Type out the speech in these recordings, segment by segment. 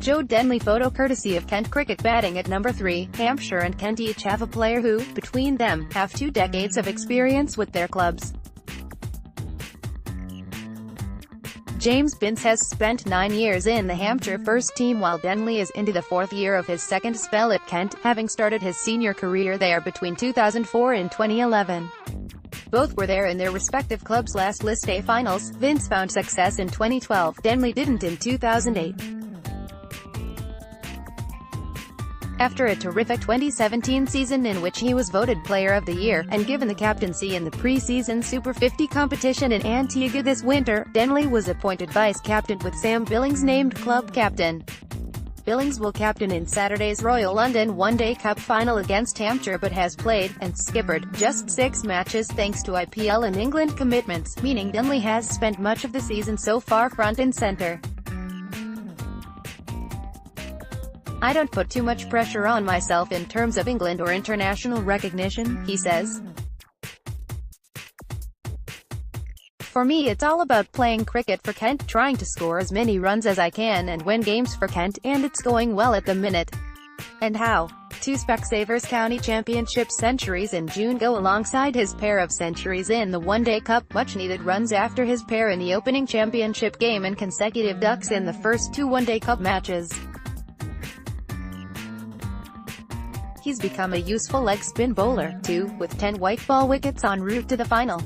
Joe Denley photo courtesy of Kent Cricket batting at number 3. Hampshire and Kent each have a player who, between them, have 2 decades of experience with their clubs. James Binns has spent 9 years in the Hampshire first team while Denley is into the 4th year of his second spell at Kent, having started his senior career there between 2004 and 2011. Both were there in their respective clubs' last List A finals. Binns found success in 2012, Denley didn't in 2008. After a terrific 2017 season in which he was voted Player of the Year, and given the captaincy in the pre-season Super 50 competition in Antigua this winter, Denley was appointed vice-captain with Sam Billings named club captain. Billings will captain in Saturday's Royal London One-Day Cup final against Hampshire but has played, and skippered, just 6 matches thanks to IPL and England commitments, meaning Denley has spent much of the season so far front and centre. "I don't put too much pressure on myself in terms of England or international recognition," he says. "For me it's all about playing cricket for Kent, trying to score as many runs as I can and win games for Kent, and it's going well at the minute." And how? 2 Specsavers County Championship centuries in June go alongside his pair of centuries in the One-Day Cup, much-needed runs after his pair in the opening championship game and consecutive ducks in the first 2 One-Day Cup matches. He's become a useful leg spin bowler, too, with 10 white ball wickets en route to the final.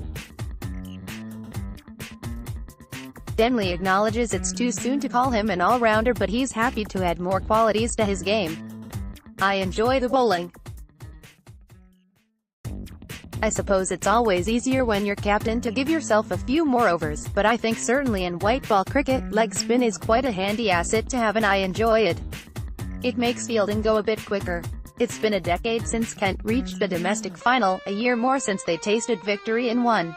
Denley acknowledges it's too soon to call him an all-rounder, but he's happy to add more qualities to his game. "I enjoy the bowling. I suppose it's always easier when you're captain to give yourself a few more overs, but I think certainly in white ball cricket, leg spin is quite a handy asset to have and I enjoy it. It makes fielding go a bit quicker. It's been a decade since Kent reached the domestic final, a year more since they tasted victory in one."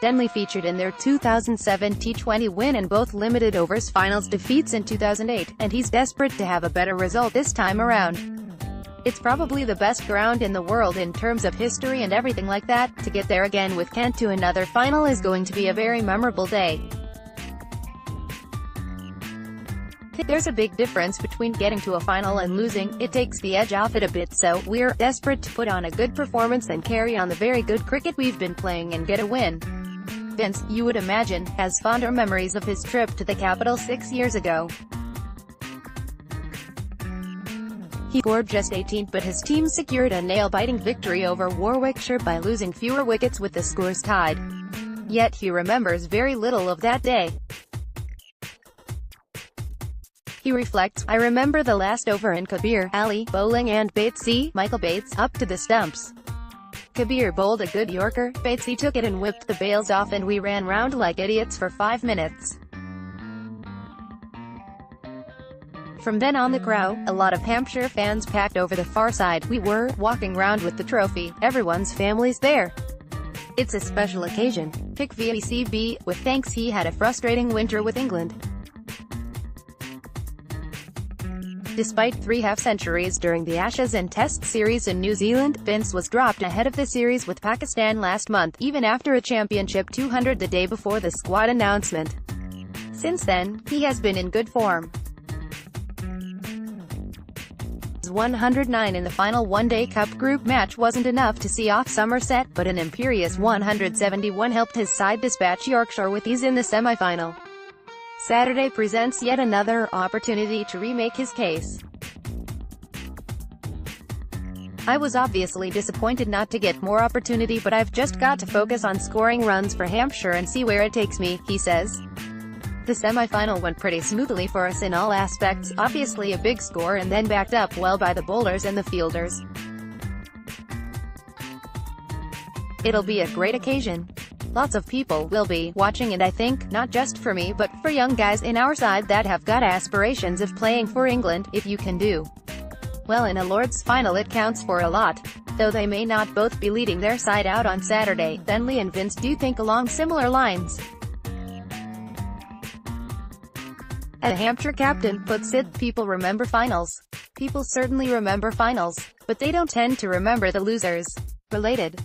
Denley featured in their 2007 T20 win and both limited overs finals defeats in 2008, and he's desperate to have a better result this time around. "It's probably the best ground in the world in terms of history and everything like that. To get there again with Kent to another final is going to be a very memorable day. There's a big difference between getting to a final and losing. It takes the edge off it a bit, so we're desperate to put on a good performance and carry on the very good cricket we've been playing and get a win." Binns, you would imagine, has fonder memories of his trip to the capital 6 years ago. He scored just 18, but his team secured a nail-biting victory over Warwickshire by losing fewer wickets with the scores tied. Yet he remembers very little of that day. He reflects, "I remember the last over in Kabir, Ali, bowling and Batesy, Michael Bates, up to the stumps. Kabir bowled a good Yorker, Batesy took it and whipped the bails off and we ran round like idiots for 5 minutes. From then on the crowd, a lot of Hampshire fans packed over the far side. We were walking round with the trophy, everyone's family's there. It's a special occasion. Pick VCB, with thanks he had a frustrating winter with England." Despite 3 half-centuries during the Ashes and Test series in New Zealand, Binns was dropped ahead of the series with Pakistan last month, even after a championship 200 the day before the squad announcement. Since then, he has been in good form. 109 in the final One-Day Cup group match wasn't enough to see off Somerset, but an imperious 171 helped his side dispatch Yorkshire with ease in the semi-final. Saturday presents yet another opportunity to remake his case. "I was obviously disappointed not to get more opportunity, but I've just got to focus on scoring runs for Hampshire and see where it takes me," he says. "The semi-final went pretty smoothly for us in all aspects, obviously a big score and then backed up well by the bowlers and the fielders. It'll be a great occasion. Lots of people will be watching, and I think, not just for me but for young guys in our side that have got aspirations of playing for England, if you can do well in a Lord's final it counts for a lot." Though they may not both be leading their side out on Saturday, Denley and Binns do think along similar lines. As the Hampshire captain puts it, people remember finals. People certainly remember finals, but they don't tend to remember the losers. Related.